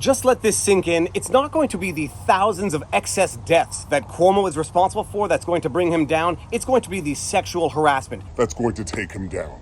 Just let this sink in. It's not going to be the thousands of excess deaths that Cuomo is responsible for that's going to bring him down. It's going to be the sexual harassment that's going to take him down.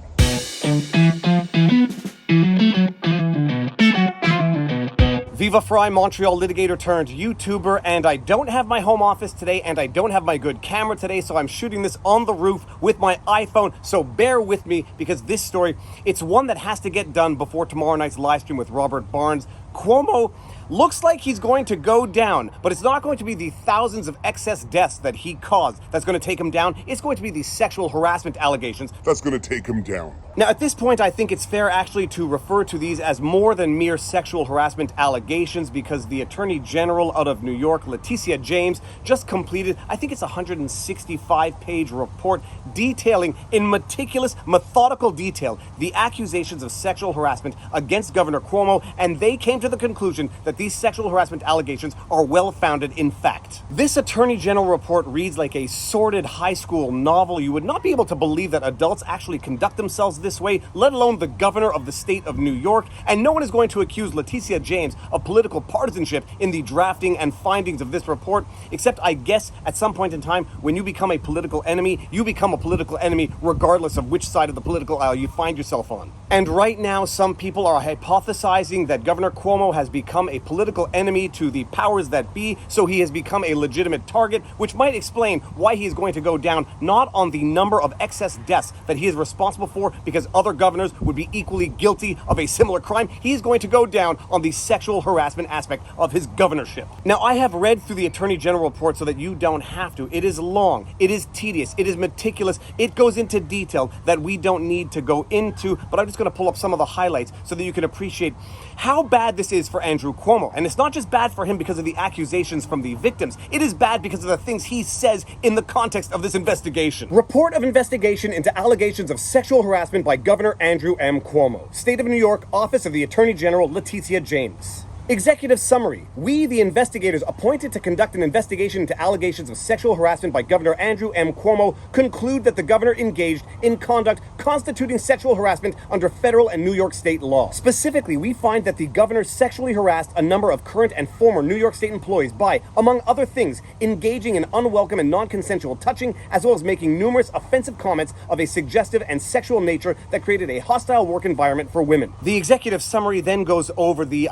Viva Frei, Montreal litigator turned YouTuber, and I don't have my home office today, and I don't have my good camera today, so I'm shooting this on the roof with my iPhone, so bear with me, because this story, it's one that has to get done before tomorrow night's live stream with Robert Barnes. Cuomo looks like he's going to go down, but it's not going to be the thousands of excess deaths that he caused that's going to take him down. It's going to be the sexual harassment allegations that's going to take him down. Now, at this point, I think it's fair actually to refer to these as more than mere sexual harassment allegations, because the Attorney General out of New York, Letitia James, just completed, I think it's a 165-page report detailing in meticulous, methodical detail the accusations of sexual harassment against Governor Cuomo, and they came to the conclusion that these sexual harassment allegations are well-founded in fact. This Attorney General report reads like a sordid high school novel. You would not be able to believe that adults actually conduct themselves this way, let alone the governor of the state of New York, and no one is going to accuse Letitia James of political partisanship in the drafting and findings of this report, except I guess at some point in time, when you become a political enemy, you become a political enemy regardless of which side of the political aisle you find yourself on. And right now, some people are hypothesizing that Governor Cuomo has become a political enemy to the powers that be, so he has become a legitimate target, which might explain why he is going to go down, not on the number of excess deaths that he is responsible for, because other governors would be equally guilty of a similar crime. He is going to go down on the sexual harassment aspect of his governorship. Now, I have read through the Attorney General report so that you don't have to. It is long, it is tedious, it is meticulous, it goes into detail that we don't need to go into, but I'm just going to pull up some of the highlights so that you can appreciate how bad this is for Andrew Cuomo. And it's not just bad for him because of the accusations from the victims. It is bad because of the things he says in the context of this investigation. Report of investigation into allegations of sexual harassment by Governor Andrew M. Cuomo. State of New York, Office of the Attorney General, Letitia James. Executive summary. We, the investigators appointed to conduct an investigation into allegations of sexual harassment by Governor Andrew M. Cuomo, conclude that the governor engaged in conduct constituting sexual harassment under federal and New York state law. Specifically, we find that the governor sexually harassed a number of current and former New York state employees by, among other things, engaging in unwelcome and non-consensual touching, as well as making numerous offensive comments of a suggestive and sexual nature that created a hostile work environment for women. The executive summary then goes over the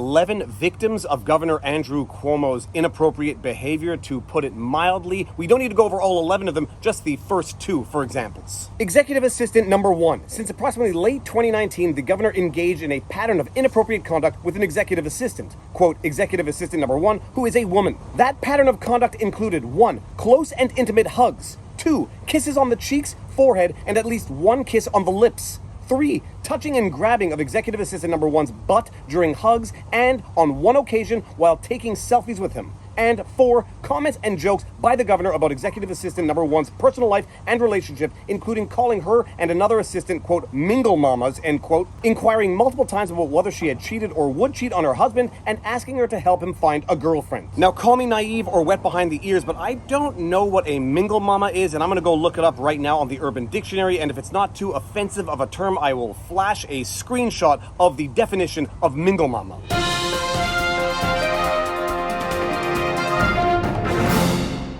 11 victims of Governor Andrew Cuomo's inappropriate behavior, to put it mildly. We don't need to go over all 11 of them, just the first two, for examples. Executive Assistant number 1. Since approximately late 2019, the governor engaged in a pattern of inappropriate conduct with an executive assistant. Quote, Executive Assistant number 1, who is a woman. That pattern of conduct included 1. Close and intimate hugs. 2. Kisses on the cheeks, forehead, and at least 1 kiss on the lips. 3. Touching and grabbing of Executive Assistant number 1's butt during hugs and, on 1 occasion, while taking selfies with him. And 4. Comments and jokes by the governor about Executive Assistant number 1's personal life and relationship, including calling her and another assistant, quote, mingle mamas, end quote, inquiring multiple times about whether she had cheated or would cheat on her husband, and asking her to help him find a girlfriend. Now, call me naive or wet behind the ears, but I don't know what a mingle mama is, and I'm going to go look it up right now on the Urban Dictionary, and if it's not too offensive of a term, I will flash a screenshot of the definition of mingle mama.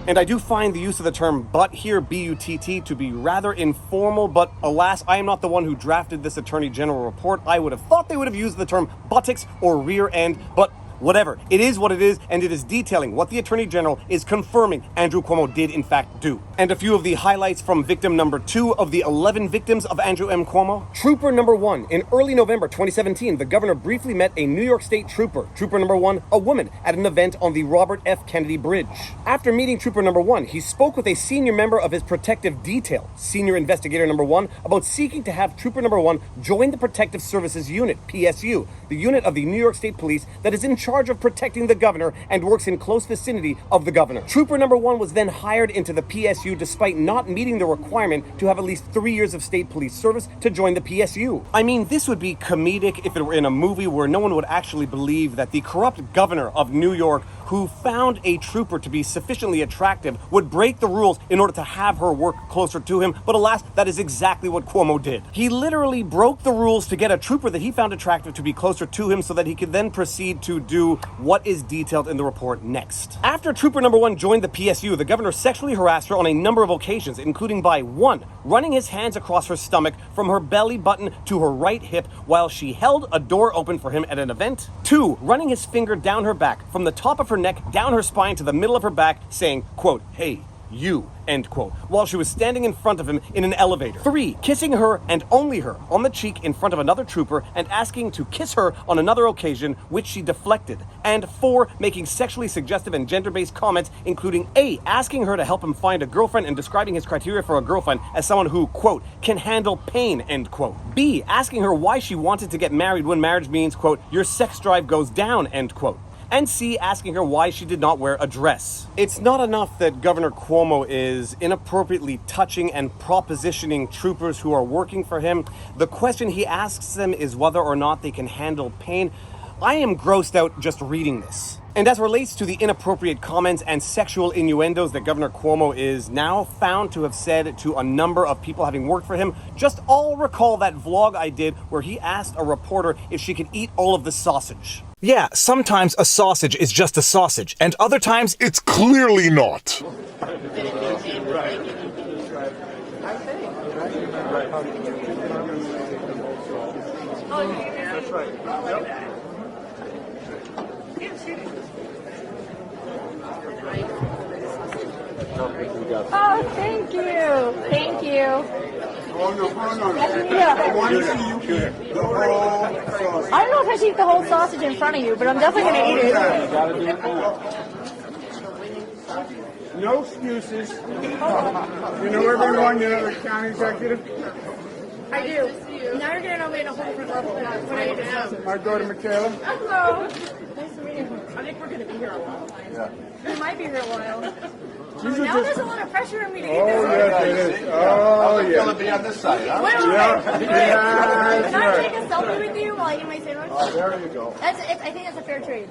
And I do find the use of the term butt here, B-U-T-T, to be rather informal, but alas, I am not the one who drafted this Attorney General report. I would have thought they would have used the term buttocks or rear end, but whatever. It is what it is, and it is detailing what the Attorney General is confirming Andrew Cuomo did in fact do. And a few of the highlights from victim number 2 of the 11 victims of Andrew M. Cuomo. Trooper number 1. In early November 2017, the governor briefly met a New York State trooper. Trooper number 1, a woman, at an event on the Robert F. Kennedy Bridge. After meeting Trooper number 1, he spoke with a senior member of his protective detail, Senior Investigator number 1, about seeking to have Trooper number 1 join the Protective Services Unit, PSU, the unit of the New York State Police that is in charge of protecting the governor and works in close vicinity of the governor. Trooper number 1 was then hired into the PSU despite not meeting the requirement to have at least 3 years of state police service to join the PSU. I mean, this would be comedic if it were in a movie where no one would actually believe that the corrupt governor of New York, who found a trooper to be sufficiently attractive would break the rules in order to have her work closer to him, but alas, that is exactly what Cuomo did. He literally broke the rules to get a trooper that he found attractive to be closer to him so that he could then proceed to do what is detailed in the report next. After trooper number 1 joined the PSU, the governor sexually harassed her on a number of occasions, including by 1, running his hands across her stomach from her belly button to her right hip while she held a door open for him at an event, 2, running his finger down her back from the top of her neck down her spine to the middle of her back, saying, quote, "Hey, you," end quote, while she was standing in front of him in an elevator. 3, kissing her and only her on the cheek in front of another trooper and asking to kiss her on another occasion, which she deflected. And 4, making sexually suggestive and gender-based comments, including A, asking her to help him find a girlfriend and describing his criteria for a girlfriend as someone who, quote, "can handle pain," end quote. B, asking her why she wanted to get married when marriage means, quote, "your sex drive goes down," end quote. And C, asking her why she did not wear a dress. It's not enough that Governor Cuomo is inappropriately touching and propositioning troopers who are working for him. The question he asks them is whether or not they can handle pain. I am grossed out just reading this. And as relates to the inappropriate comments and sexual innuendos that Governor Cuomo is now found to have said to a number of people having worked for him, just all recall that vlog I did where he asked a reporter if she could eat all of the sausage. Yeah, sometimes a sausage is just a sausage, and other times It's clearly not. Oh, thank you. Thank you. Oh, no, hold on. Yeah. I want to see you eat the whole sausage. I don't know if I should eat the whole sausage in front of you, but I'm definitely going to eat it. Gotta do it now. No excuses. You know everyone, you know the county executive? I do. Now you're going to know me in a whole different level. What I need to know. I go to Michaela. Hello. Nice to meet you. I think we're going to be here a while. Yeah. We might be here a while. Now there's a lot of pressure on me to eat Oh, this. yes, it is. Oh, It's yeah. gonna be on this side, huh? Wait, Yeah, that's Can I right. take a selfie with you while I eat my sandwich? Oh, there you go. I think that's a fair trade.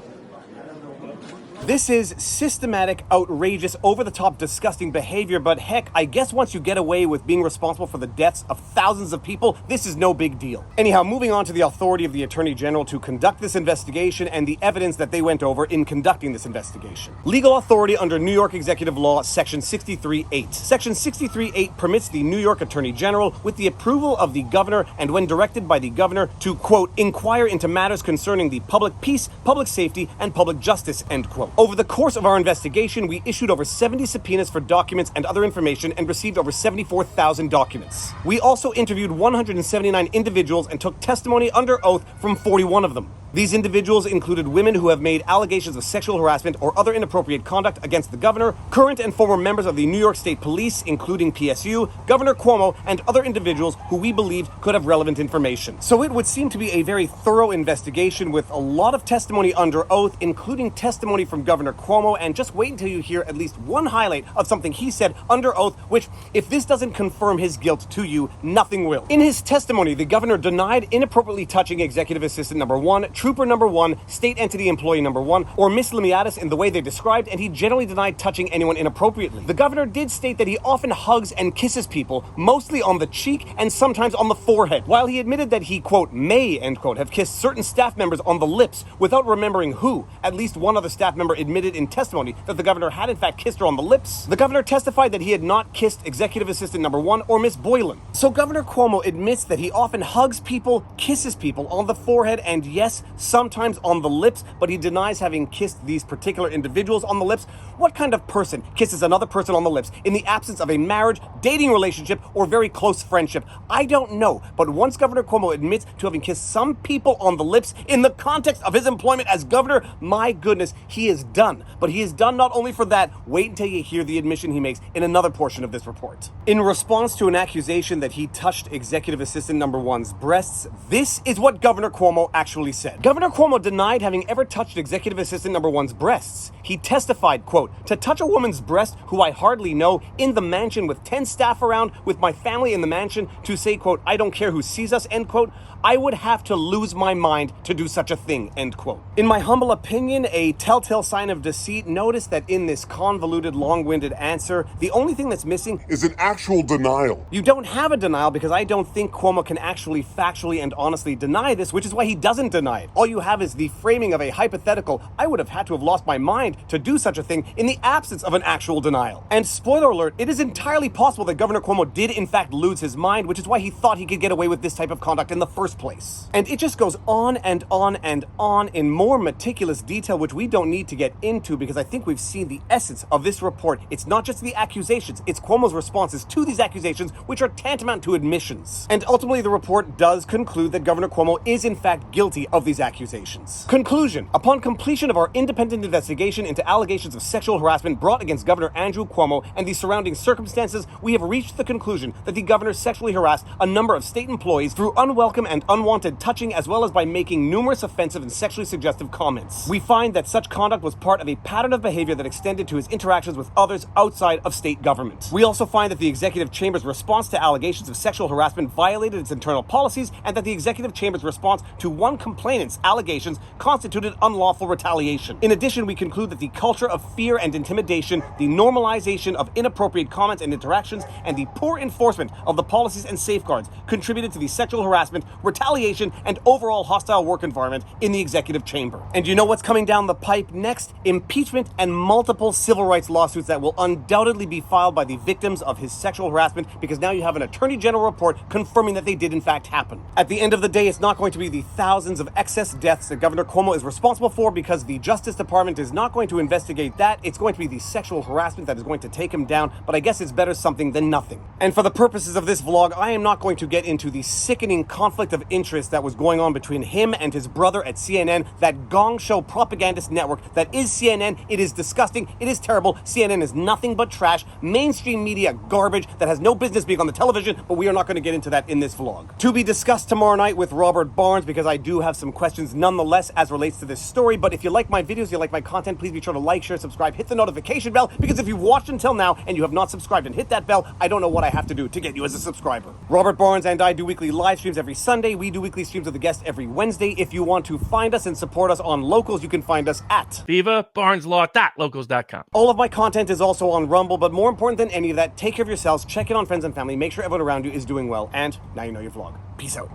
This is systematic, outrageous, over-the-top, disgusting behavior, but heck, I guess once you get away with being responsible for the deaths of thousands of people, this is no big deal. Anyhow, moving on to the authority of the Attorney General to conduct this investigation and the evidence that they went over in conducting this investigation. Legal authority under New York Executive Law, Section 63.8. Section 63.8 permits the New York Attorney General, with the approval of the governor and when directed by the governor, to, quote, inquire into matters concerning the public peace, public safety, and public justice, end quote. Over the course of our investigation, we issued over 70 subpoenas for documents and other information and received over 74,000 documents. We also interviewed 179 individuals and took testimony under oath from 41 of them. These individuals included women who have made allegations of sexual harassment or other inappropriate conduct against the governor, current and former members of the New York State Police, including PSU, Governor Cuomo, and other individuals who we believed could have relevant information. So it would seem to be a very thorough investigation with a lot of testimony under oath, including testimony from Governor Cuomo, and just wait until you hear at least one highlight of something he said under oath, which, if this doesn't confirm his guilt to you, nothing will. In his testimony, the governor denied inappropriately touching Executive Assistant number 1, Trooper number 1, State Entity Employee number 1, or Miss Limiatis in the way they described, and he generally denied touching anyone inappropriately. The governor did state that he often hugs and kisses people, mostly on the cheek and sometimes on the forehead, while he admitted that he, quote, may, end quote, have kissed certain staff members on the lips without remembering who. At least one other staff member admitted in testimony that the governor had in fact kissed her on the lips. The governor testified that he had not kissed Executive Assistant number 1 or Miss Boylan. So Governor Cuomo admits that he often hugs people, kisses people on the forehead, and yes, sometimes on the lips, but he denies having kissed these particular individuals on the lips. What kind of person kisses another person on the lips in the absence of a marriage, dating relationship, or very close friendship? I don't know, but once Governor Cuomo admits to having kissed some people on the lips in the context of his employment as governor, my goodness, he is done. But he is done not only for that, wait until you hear the admission he makes in another portion of this report. In response to an accusation that he touched Executive Assistant number 1's breasts, this is what Governor Cuomo actually said. Governor Cuomo denied having ever touched Executive Assistant number 1's breasts. He testified, quote, "To touch a woman's breast who I hardly know in the mansion with 10 staff around with my family in the mansion to say, quote, I don't care who sees us, end quote, I would have to lose my mind to do such a thing," end quote. In my humble opinion, a telltale sign of deceit. Notice that in this convoluted, long-winded answer, the only thing that's missing Is an actual denial. You don't have a denial because I don't think Cuomo can actually factually and honestly deny this, which is why he doesn't deny it. All you have is the framing of a hypothetical, I would have had to have lost my mind to do such a thing in the absence of an actual denial. And spoiler alert, it is entirely possible that Governor Cuomo did in fact lose his mind, which is why he thought he could get away with this type of conduct in the first place. And it just goes on and on and on in more meticulous detail, which we don't need to get into because I think we've seen the essence of this report. It's not just the accusations, it's Cuomo's responses to these accusations, which are tantamount to admissions. And ultimately, the report does conclude that Governor Cuomo is in fact guilty of these accusations. Conclusion. Upon completion of our independent investigation into allegations of sexual harassment brought against Governor Andrew Cuomo and the surrounding circumstances, we have reached the conclusion that the governor sexually harassed a number of state employees through unwelcome and unwanted touching, as well as by making numerous offensive and sexually suggestive comments. We find that such conduct was part of a pattern of behavior that extended to his interactions with others outside of state government. We also find that the Executive Chamber's response to allegations of sexual harassment violated its internal policies, and that the Executive Chamber's response to one complainant's allegations constituted unlawful retaliation. In addition, we conclude that the culture of fear and intimidation, the normalization of inappropriate comments and interactions, and the poor enforcement of the policies and safeguards contributed to the sexual harassment, retaliation, and overall hostile work environment in the Executive Chamber. And you know what's coming down the pipe next? Impeachment and multiple civil rights lawsuits that will undoubtedly be filed by the victims of his sexual harassment, because now you have an Attorney General report confirming that they did in fact happen. At the end of the day, it's not going to be the thousands of excess deaths that Governor Cuomo is responsible for, because the Justice Department is not going to investigate that. It's going to be the sexual harassment that is going to take him down, but I guess it's better something than nothing. And for the purposes of this vlog, I am not going to get into the sickening conflict of interest that was going on between him and his brother at CNN, that gong show propagandist network that is CNN. It is disgusting. It is terrible. CNN is nothing but trash, mainstream media garbage that has no business being on the television, but we are not going to get into that in this vlog. To be discussed tomorrow night with Robert Barnes, because I do have some questions nonetheless as relates to this story. But if you like my videos, you like my content, please be sure to like, share, subscribe, hit the notification bell, because if you've watched until now and you have not subscribed and hit that bell, I don't know what I have to do to get you as a subscriber. Robert Barnes and I do weekly live streams every Sunday. We do weekly streams with a guest every Wednesday. If you want to find us and support us on Locals, you can find us at VivaBarnesLaw.locals.com. All of my content is also on Rumble, but more important than any of that, take care of yourselves, check in on friends and family, make sure everyone around you is doing well, and now you know your vlog. Peace out.